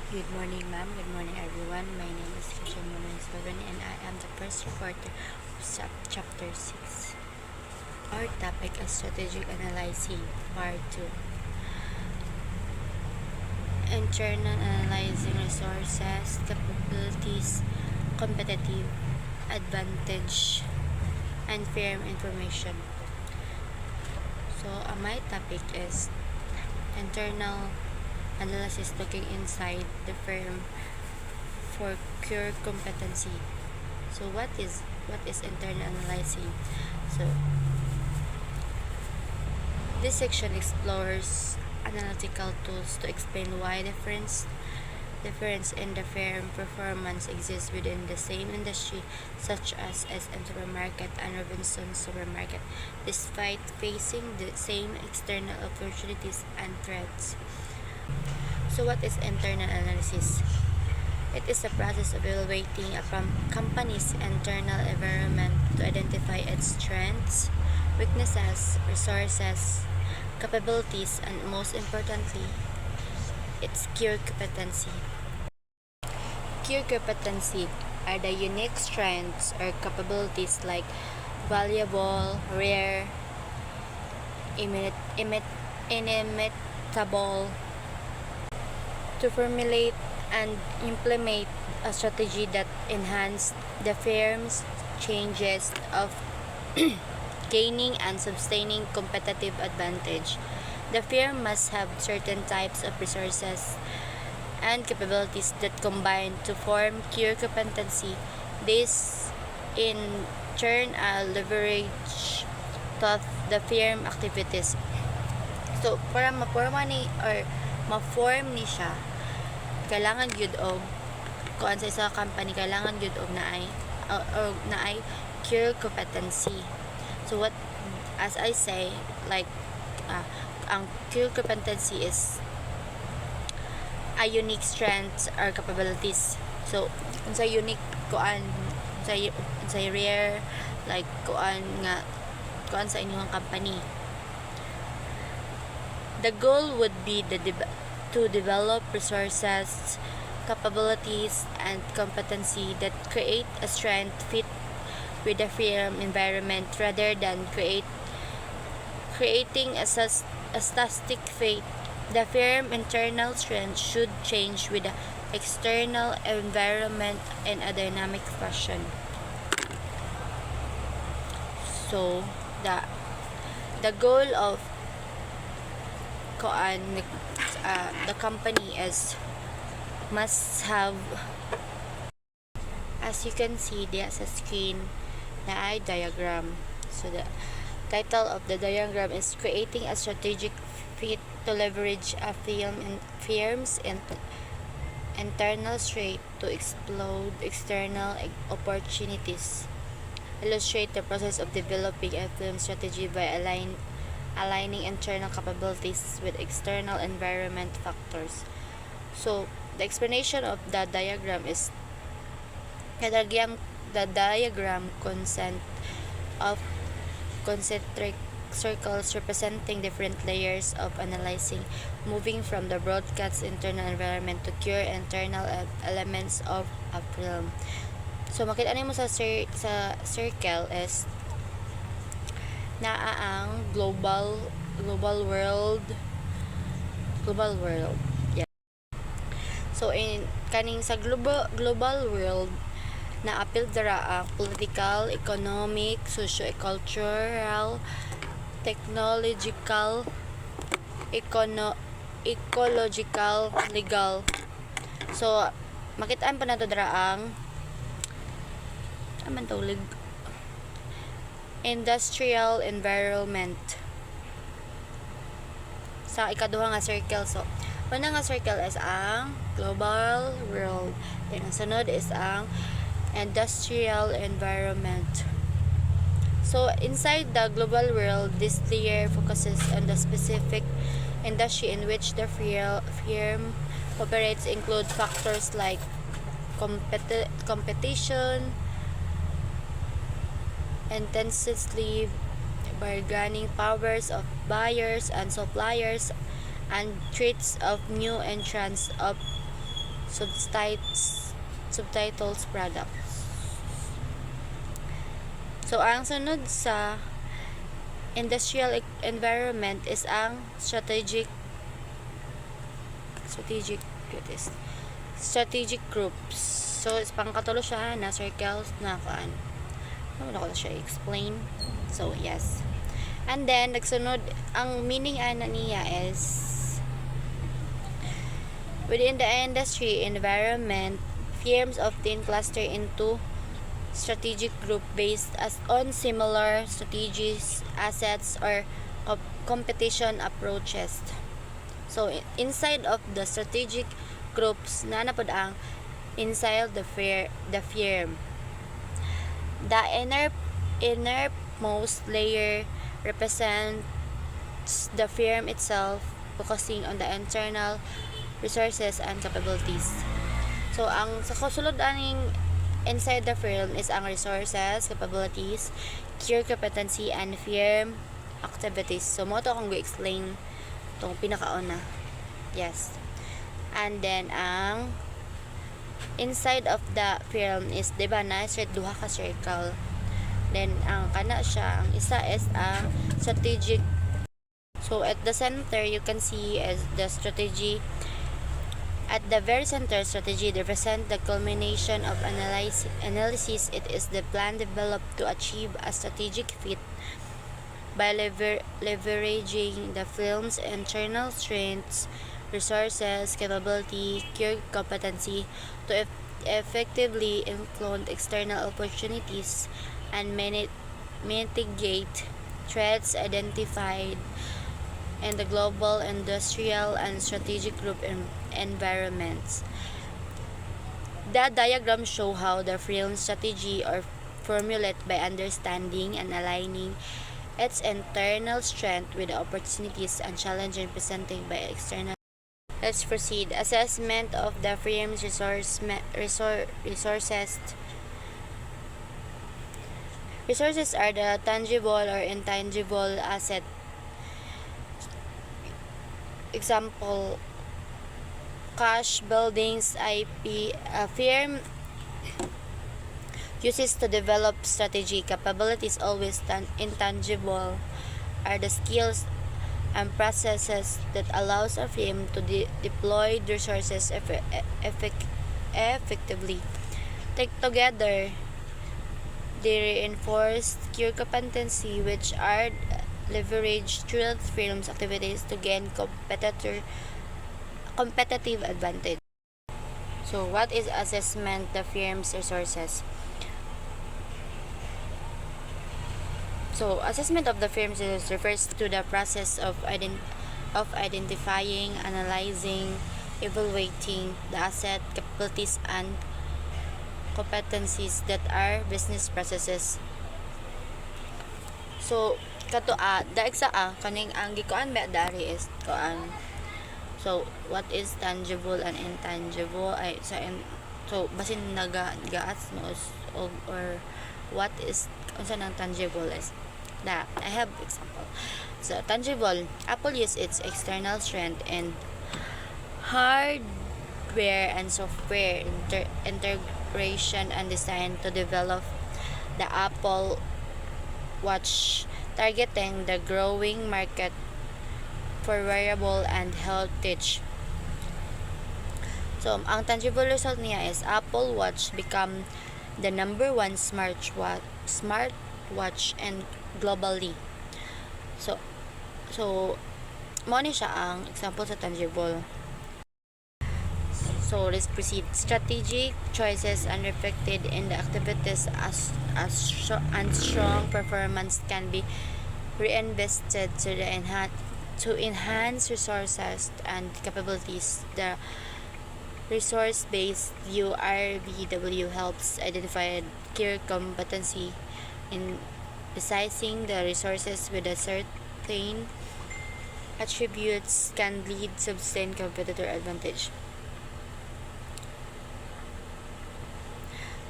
Good morning, ma'am. Good morning, everyone. My name is Kishan Monon and I am the first reporter of Chapter 6. Our topic is Strategic Analyzing, Part 2. Internal Analyzing Resources, Capabilities, Competitive Advantage, and Firm Information. So, my topic is Internal Analysis, looking inside the firm for core competency. So what is internal analyzing? So this section explores analytical tools to explain why difference in the firm performance exists within the same industry, such as SM Supermarket and Robinsons Supermarket, despite facing the same external opportunities and threats. So what is internal analysis? It is the process of evaluating a company's internal environment to identify its strengths, weaknesses, resources, capabilities, and most importantly, its core competency. Core competency are the unique strengths or capabilities like valuable, rare, inimitable, to formulate and implement a strategy that enhance the firm's changes of gaining and sustaining competitive advantage. The firm must have certain types of resources and capabilities that combine to form core competency. This in turn leverage to the firm activities. So para ma-form ni siya, kailangan gyud og kuan sa isa company, kailangan gyud og naay core competency. So what, as I say, like ang core competency is a unique strengths or capabilities. So unsa unique kuan, unsa rare, like kuan sa inyong company. The goal would be to develop resources, capabilities, and competency that create a strength fit with the firm environment rather than creating a static fit. The firm internal strength should change with the external environment in a dynamic fashion. So the goal of the company must have, as you can see there sa screen, na ay diagram. So the title of the diagram is Creating a Strategic Fit to Leverage a Firm's Internal Strength to Explode External Opportunities. Illustrate the process of developing a firm strategy by aligning internal capabilities with external environment factors. So the explanation of the diagram is the diagram consists of concentric circles representing different layers of analyzing, moving from the broadcast internal environment to core internal elements of a film. So makita nimo sa circle is naa ang global world. Yeah. So in kaning sa global world, naapil dara ang political, economic, socio-cultural, technological, ecological, legal. So makitaan pa nato dara ang industrial environment sa ikaduha nga circle. So una nga circle is ang global world, then ang sunod is ang industrial environment. So inside the global world, this layer focuses on the specific industry in which the firm operates, include factors like competition, intensely bargaining powers of buyers and suppliers, and threats of new entrants of subtitles products. So ang sunod sa industrial environment is ang strategic groups. So pangkatulo siya na circles na kuan. Ano ko na siya explain. So yes. And then nagsunod ang meaning ana niya is within the industry environment, firms often cluster into strategic group based on similar strategies, assets, or competition approaches. So, inside of the strategic groups, na napod ang inside the firm. The innermost layer represents the firm itself, focusing on the internal resources and capabilities. So, ang sa kasulod aning inside the firm is ang resources, capabilities, core competency, and firm activities. So, mo to akong go-explain itong pinakauna. Yes. And then, ang inside of the firm is, diba na, duha ka circle. Then, ang kana siya, ang isa is ang strategic. So, at the center, you can see as the strategy. At the very center, strategy represents the culmination of analysis. It is the plan developed to achieve a strategic fit by leveraging the firm's internal strengths, resources, capability, core competency to effectively influence external opportunities and mitigate threats identified in the global, industrial, and strategic group environments. The diagram show how the firm's strategy are formulated by understanding and aligning its internal strength with the opportunities and challenges presented by external. Let's proceed. Assessment of the firm's resources. Resources are the tangible or intangible asset. Example, cash, buildings, IP. A firm uses to develop strategy. Capabilities always intangible are the skills and processes that allows a firm to deploy resources effectively. Take together, they reinforce core competency, which are leveraged through the firm's activities to gain competitive advantage. So, what is assessment the firm's resources? So, assessment of the firm's resources refers to the process of identifying, analyzing, evaluating the asset, capabilities, and competencies that are business processes. So, daig sa kaning ang gikuan ba dari is kuan. So, what is tangible and intangible? So basin nagaas mo or what is unsa nang tangible is that I have example. So, tangible, Apple use its external strength and hardware and software integration and design to develop the Apple Watch, targeting the growing market for wearable and health tech. So, ang tangible result niya is Apple Watch become the number one smartwatch and globally. So mo ni siya ang example sa tangible. So, let's proceed. Strategic choices and reflected in the activities and strong performance can be reinvested to enhance resources and capabilities. The resource-based view RBW helps identify core competency in deciding the resources with a certain attributes can lead sustained competitor advantage.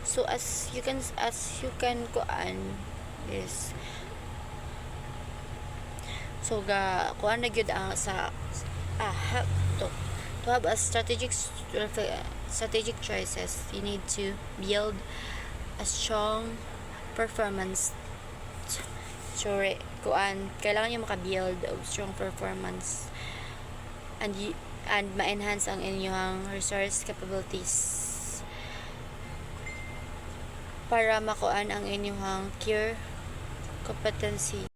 So as you can kuan is so kuan na gyud ang sa to have a strategic choices, you need to build a strong performance. So kailangan nyo maka-build of strong performance and ma-enhance ang inyong resource capabilities para makuan ang inyong core competency.